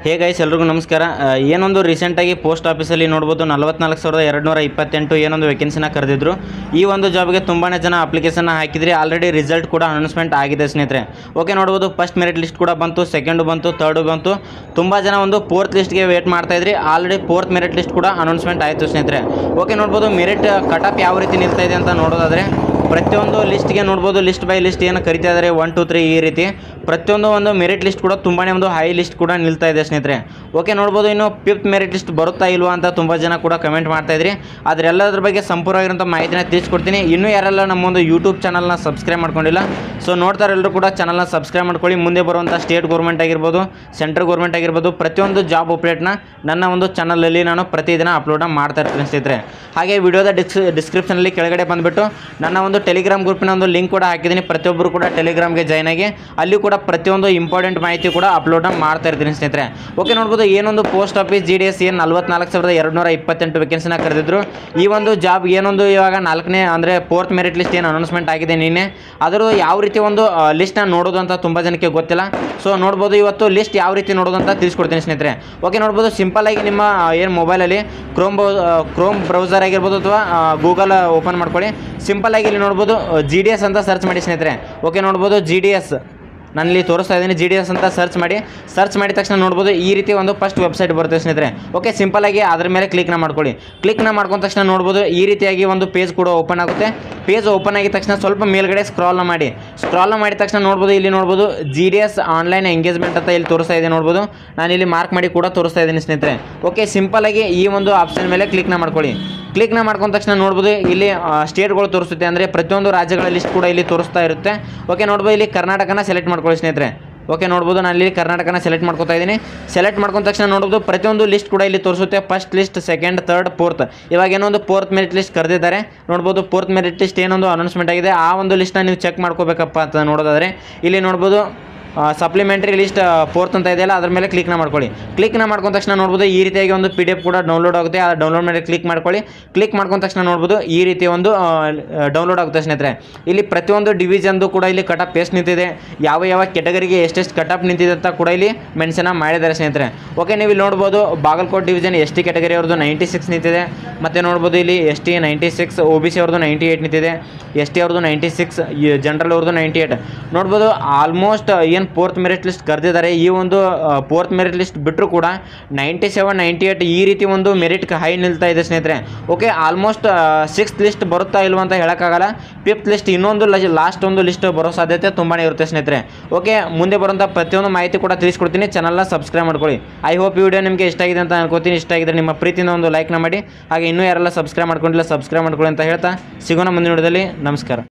Hey guys ಎಲ್ರಿಗೂ ನಮಸ್ಕಾರ. ಏನೊಂದು ರೀಸೆಂಟಾಗಿ ಪೋಸ್ಟ್ ಆಫೀಸಲ್ಲಿ ನೋಡ್ಬೋದು 44,228 ಏನೊಂದು ವೇಕೆನ್ಸಿನ ಕರೆದಿದ್ರು. ಈ ಒಂದು ಜಾಬ್ಗೆ ತುಂಬಾ ಜನ ಅಪ್ಲಿಕೇಶನ್ ಹಾಕಿದ್ರಿ. ಆಲ್ರೆಡಿ ರಿಸಲ್ಟ್ ಕೂಡ ಅನೌನ್ಸ್ಮೆಂಟ್ ಆಗಿದೆ ಸ್ನೇಹಿತರೆ. ಓಕೆ, ನೋಡ್ಬೋದು ಫಸ್ಟ್ ಮೆರಿಟ್ ಲಿಸ್ಟ್ ಕೂಡ ಬಂತು, ಸೆಕೆಂಡು ಬಂತು, ಥರ್ಡು ಬಂತು. ತುಂಬ ಜನ ಒಂದು ಫೋರ್ತ್ ಲಿಸ್ಟ್ಗೆ ವೇಟ್ ಮಾಡ್ತಾ ಇದ್ರಿ. ಆಲ್ರೆಡಿ ಫೋರ್ತ್ ಮೆರಿಟ್ ಲಿಸ್ಟ್ ಕೂಡ ಅನೌನ್ಸ್ಮೆಂಟ್ ಆಯಿತು ಸ್ನೇಹಿತರೆ. ಓಕೆ, ನೋಡ್ಬೋದು ಮೆರಿಟ್ ಕಟಪ್ ಯಾವ ರೀತಿ ನಿಲ್ತಾ ಇದೆ ಅಂತ ನೋಡೋದಾದರೆ ಪ್ರತಿಯೊಂದು ಲಿಸ್ಟ್ಗೆ ನೋಡ್ಬೋದು ಲಿಸ್ಟ್ ಬೈ ಲಿಸ್ಟ್ ಏನು ಕರಿತಾ ಇದ್ದಾರೆ 1 2 3 ಈ ರೀತಿ ಪ್ರತಿಯೊಂದು ಒಂದು ಮೆರಿಟ್ ಲಿಸ್ಟ್ ಕೂಡ ತುಂಬಾ ಒಂದು ಹೈ ಲಿಸ್ಟ್ ಕೂಡ ನಿಲ್ತಾ ಇದೆ ಸ್ನೇಹಿತರೆ. ಓಕೆ, ನೋಡ್ಬೋದು ಇನ್ನು 5th ಮೆರಿಟ್ ಲಿಸ್ಟ್ ಬರುತ್ತಾ ಇಲ್ವಾ ಅಂತ ತುಂಬ ಜನ ಕೂಡ ಕಮೆಂಟ್ ಮಾಡ್ತಾ ಇದ್ರಿ. ಆದರೆ ಎಲ್ಲದ್ರ ಬಗ್ಗೆ ಸಂಪೂರ್ಣವಾಗಿರೋಂಥ ಮಾಹಿತಿನ ತಿಳಿಸ್ಕೊಡ್ತೀನಿ. ಇನ್ನೂ ಯಾರೆಲ್ಲ ನಮ್ಮೊಂದು ಯೂಟ್ಯೂಬ್ ಚಾನಲ್ನ ಸಬ್ಸ್ಕ್ರೈಬ್ ಮಾಡ್ಕೊಂಡಿಲ್ಲ, ಸೊ ನೋಡ್ತಾರೆ ಎಲ್ಲರೂ ಕೂಡ ಚಾನಲ್ನ ಸಬ್ಸ್ಕ್ರೈಬ್ ಮಾಡ್ಕೊಳ್ಳಿ. ಮುಂದೆ ಬರುವಂಥ ಸ್ಟೇಟ್ ಗೌರ್ಮೆಂಟ್ ಆಗಿರ್ಬೋದು, ಸೆಂಟ್ರಲ್ ಗೌರ್ಮೆಂಟ್ ಆಗಿರ್ಬೋದು, ಪ್ರತಿಯೊಂದು ಜಾಬ್ ಅಪ್ಡೇಟ್ನ ನನ್ನ ಒಂದು ಚಾನಲಲ್ಲಿ ನಾನು ಪ್ರತಿದಿನ ಅಪ್ಲೋಡ್ ಮಾಡ್ತಾ ಇರ್ತೀನಿ ಸ್ನೇಹಿತರೆ. ಹಾಗೆ ವಿಡಿಯೋದ ಡಿಸ್ಕ್ರಿಪ್ಷನಲ್ಲಿ ಕೆಳಗಡೆ ಬಂದುಬಿಟ್ಟು ನನ್ನ ಒಂದು ಟೆಲಿಗ್ರಾಮ್ ಗ್ರೂಪಿನ ಒಂದು ಲಿಂಕ್ ಕೂಡ ಹಾಕಿದ್ದೀನಿ. ಪ್ರತಿಯೊಬ್ಬರು ಕೂಡ ಟೆಲಿಗ್ರಾಮ್ಗೆ ಜಾಯ್ನ್ ಆಗಿ ಅಲ್ಲಿ ಕೂಡ ಪ್ರತಿಯೊಂದು ಇಂಪಾರ್ಟೆಂಟ್ ಮಾಹಿತಿ ಕೂಡ ಅಪ್ಲೋಡ್ ಮಾಡ್ತಾ ಇರ್ತೀನಿ ಸ್ನೇಹಿತರೆ. ಓಕೆ, ನೋಡ್ಬೋದು ಏನೊಂದು ಪೋಸ್ಟ್ ಆಫೀಸ್ GDS ಏನು 44,228 ವೇಕೆನ್ಸಿನ ಕರೆದಿದ್ರು. ಈ ಒಂದು ಜಾಬ್ ಏನೊಂದು ಇವಾಗ 4ನೇ ಅಂದರೆ 4th ಮೆರಿಟ್ ಲಿಸ್ಟ್ ಏನು ಅನೌನ್ಸ್ಮೆಂಟ್ ಆಗಿದೆ ನಿನ್ನೆ, ಅದರ ಯಾವ ರೀತಿ ಒಂದು ಲಿಸ್ಟ್ನ ನೋಡೋದು ಅಂತ ತುಂಬ ಜನಕ್ಕೆ ಗೊತ್ತಿಲ್ಲ. ಸೊ ನೋಡ್ಬೋದು ಇವತ್ತು ಲಿಸ್ಟ್ ಯಾವ ರೀತಿ ನೋಡೋದು ಅಂತ ತಿಳಿಸ್ಕೊಡ್ತೀನಿ ಸ್ನೇಹಿತರೆ. ಓಕೆ, ನೋಡ್ಬೋದು ಸಿಂಪಲ್ಲಾಗಿ ನಿಮ್ಮ ಏನು ಮೊಬೈಲಲ್ಲಿ ಕ್ರೋಮ್ ಬ್ರೌಸರ್ ಆಗಿರ್ಬೋದು ಅಥವಾ ಗೂಗಲ್ ಓಪನ್ ಮಾಡ್ಕೊಳ್ಳಿ. ಸಿಂಪಲ್ಲಾಗಿ ಇಲ್ಲಿ ನೋಡ್ಬೋದು GDS ಅಂತ ಸರ್ಚ್ ಮಾಡಿ ಸ್ನೇಹಿತರೆ. ಓಕೆ, ನೋಡ್ಬೋದು GDS ನಾನಿಲ್ಲಿ ತೋರಿಸ್ತಾ ಇದ್ದೀನಿ. GDS ಅಂತ ಸರ್ಚ್ ಮಾಡಿದ ತಕ್ಷಣ ನೋಡ್ಬೋದು ಈ ರೀತಿ ಒಂದು ಫಸ್ಟ್ ವೆಬ್ಸೈಟ್ ಬರುತ್ತೆ ಸ್ನೇಹಿತರೆ. ಓಕೆ, ಸಿಂಪಲ್ಲಾಗಿ ಅದ್ರ ಮೇಲೆ ಕ್ಲಿಕ್ನ ಮಾಡ್ಕೊಳ್ಳಿ. ಕ್ಲಿಕ್ನ ಮಾಡ್ಕೊಂಡ ತಕ್ಷಣ ನೋಡ್ಬೋದು ಈ ರೀತಿಯಾಗಿ ಒಂದು ಪೇಜ್ ಕೂಡ ಓಪನ್ ಆಗುತ್ತೆ. ಪೇಜ್ ಓಪನ್ ಆಗಿದ ತಕ್ಷಣ ಸ್ವಲ್ಪ ಮೇಲ್ಗಡೆ ಸ್ಕ್ರಾಲ್ನ ಮಾಡಿದ ತಕ್ಷಣ ನೋಡ್ಬೋದು ಇಲ್ಲಿ ನೋಡ್ಬೋದು GDS ಆನ್ಲೈನ್ ಎಂಗೇಜ್ಮೆಂಟ್ ಅಂತ ಇಲ್ಲಿ ತೋರಿಸ್ತಾ ಇದೆ ನೋಡ್ಬೋದು. ನಾನು ಇಲ್ಲಿ ಮಾರ್ಕ್ ಮಾಡಿ ಕೂಡ ತೋರಿಸ್ತಾ ಇದ್ದೀನಿ ಸ್ನೇಹಿತರೆ. ಓಕೆ, ಸಿಂಪಲ್ಲಾಗಿ ಈ ಒಂದು ಆಪ್ಷನ್ ಮೇಲೆ ಕ್ಲಿಕ್ನ ಮಾಡ್ಕೊಳ್ಳಿ. ಕ್ಲಿಕ್ನ ಮಾಡ್ಕೊಂಡ ತಕ್ಷಣ ನೋಡ್ಬೋದು ಇಲ್ಲಿ ಸ್ಟೇಟ್ಗಳು ತೋರಿಸುತ್ತೆ, ಅಂದರೆ ಪ್ರತಿಯೊಂದು ರಾಜ್ಯಗಳ ಲಿಸ್ಟ್ ಕೂಡ ಇಲ್ಲಿ ತೋರಿಸ್ತಾ ಇರುತ್ತೆ. ಓಕೆ, ನೋಡ್ಬೋದು ಇಲ್ಲಿ ಕರ್ನಾಟಕನ ಸೆಲೆಕ್ಟ್ ಮಾಡ್ಕೊಳ್ಳಿ ಸ್ನೇಹಿತರೆ. ಓಕೆ, ನೋಡ್ಬೋದು ನಾನು ಇಲ್ಲಿ ಕರ್ನಾಟಕನ ಸೆಲೆಕ್ಟ್ ಮಾಡ್ಕೊತಾ ಇದ್ದೀನಿ. ಸೆಲೆಕ್ಟ್ ಮಾಡ್ಕೊಂಡ ತಕ್ಷಣ ನೋಡ್ಬೋದು ಪ್ರತಿಯೊಂದು ಲಿಸ್ಟ್ ಕೂಡ ಇಲ್ಲಿ ತೋರಿಸುತ್ತೆ. First list, second, third, fourth. ಇವಾಗ ಏನೊಂದು 4th ಮೆರಿಟ್ ಲಿಸ್ಟ್ ಕರೆದಿದ್ದಾರೆ ನೋಡ್ಬೋದು. 4th ಮೆರಿಟ್ ಲಿಸ್ಟ್ ಏನೊಂದು ಅನೌನ್ಸ್ಮೆಂಟ್ ಆಗಿದೆ, ಆ ಒಂದು ಲಿಸ್ಟ್ನ ನೀವು ಚೆಕ್ ಮಾಡ್ಕೋಬೇಕಪ್ಪ ಅಂತ ನೋಡೋದಾದರೆ ಇಲ್ಲಿ ನೋಡ್ಬೋದು ಸಪ್ಲಿಮೆಂಟ್ರಿ ಲಿಸ್ಟ್ 4th ಅಂತ ಇದೆಯಲ್ಲ, ಅದ್ರ ಮೇಲೆ ಕ್ಲಿಕ್ನ ಮಾಡ್ಕೊಳ್ಳಿ. ಕ್ಲಿಕ್ನ ಮಾಡ್ಕೊಂಡ ತಕ್ಷಣ ನೋಡ್ಬೋದು ಈ ರೀತಿಯಾಗಿ ಒಂದು PDF ಕೂಡ ಡೌನ್ಲೋಡ್ ಆಗುತ್ತೆ. ಆ ಡೌನ್ಲೋಡ್ ಮೇಲೆ ಕ್ಲಿಕ್ ಮಾಡ್ಕೊಳ್ಳಿ. ಕ್ಲಿಕ್ ಮಾಡ್ಕೊಂಡ ತಕ್ಷಣ ನೋಡ್ಬೋದು ಈ ರೀತಿ ಒಂದು ಡೌನ್ಲೋಡ್ ಆಗುತ್ತೆ ಸ್ನೇಹಿತರೆ. ಇಲ್ಲಿ ಪ್ರತಿಯೊಂದು ಡಿವಿಷನ್ದು ಕೂಡ ಇಲ್ಲಿ ಕಟಪ್ ಎಷ್ಟು ನಿಂತಿದೆ, ಯಾವ ಕೆಟಗರಿಗೆ ಎಷ್ಟೆಷ್ಟು ಕಟಪ್ ನಿಂತಿದೆ ಅಂತ ಕೂಡ ಇಲ್ಲಿ ಮೆನ್ಷನ್ ಮಾಡಿದ್ದಾರೆ ಸ್ನೇಹಿತರೆ. ಓಕೆ, ನೀವು ಇಲ್ಲಿ ನೋಡ್ಬೋದು ಬಾಗಲಕೋಟೆ ಡಿವಿಷನ್ ST ಕೆಟಗರಿ ಅವ್ರದ್ದು 96 ನಿಂತಿದೆ. ಮತ್ತು ನೋಡ್ಬೋದು ಇಲ್ಲಿ ST 96, OBC ಅವ್ರದ್ದು 98 ನಿಂತಿದೆ, ST ಅವ್ರದ್ದು 96, ಜನರಲ್ ಅವ್ರದ್ದು 98. ನೋಡ್ಬೋದು ಆಲ್ಮೋಸ್ಟ್ ಏನು 4th ಮೆರಿಟ್ ಲಿಸ್ಟ್ ಕರೆದಿದ್ದಾರೆ. ಈ ಒಂದು 4th ಮೆರಿಟ್ ಲಿಸ್ಟ್ ಬಿಟ್ಟರು ಕೂಡ 97, 98 ಈ ರೀತಿ ಒಂದು ಮೆರಿಟ್ ಹೈ ನಿಲ್ತಾ ಇದೆ ಸ್ನೇಹಿತರೆ. ಓಕೆ, ಆಲ್ಮೋಸ್ಟ್ 6th ಲಿಸ್ಟ್ ಬರುತ್ತಾ ಇಲ್ವಾ ಅಂತ ಹೇಳೋಕ್ಕಾಗಲ್ಲ. 5th ಲಿಸ್ಟ್ ಇನ್ನೊಂದು ಲಾಸ್ಟ್ ಒಂದು ಲಿಸ್ಟ್ ಬರೋ ಸಾಧ್ಯತೆ ತುಂಬಾ ಇರುತ್ತೆ ಸ್ನೇಹಿತರೆ. ಓಕೆ, ಮುಂದೆ ಬರುವಂಥ ಪ್ರತಿಯೊಂದು ಮಾಹಿತಿ ಕೂಡ ತಿಳಿಸ್ಕೊಡ್ತೀನಿ. ಚಾನಲ್ನ ಸಬ್ಸ್ಕ್ರೈಬ್ ಮಾಡ್ಕೊಳ್ಳಿ. ಐ ಹೋಪ್ ಈ ವಿಡಿಯೋ ನಿಮಗೆ ಇಷ್ಟ ಆಗಿದೆ ಅಂತ ಅನ್ಕೋತೀನಿ. ಇಷ್ಟ ಆಗಿದ್ರೆ ನಿಮ್ಮ ಪ್ರೀತಿಯಿಂದ ಒಂದು ಲೈಕ್ನ ಮಾಡಿ. ಹಾಗೆ ಇನ್ನೂ ಯಾರೆಲ್ಲ ಸಬ್ಸ್ಕ್ರೈಬ್ ಮಾಡ್ಕೊಂಡಿಲ್ಲ ಸಬ್ಸ್ಕ್ರೈಬ್ ಮಾಡ್ಕೊಳ್ಳಿ ಅಂತ ಹೇಳ್ತಾ ಸಿಗೋಣ ಮುಂದಿನ ವಿಡಿಯೋದಲ್ಲಿ. ನಮಸ್ಕಾರ.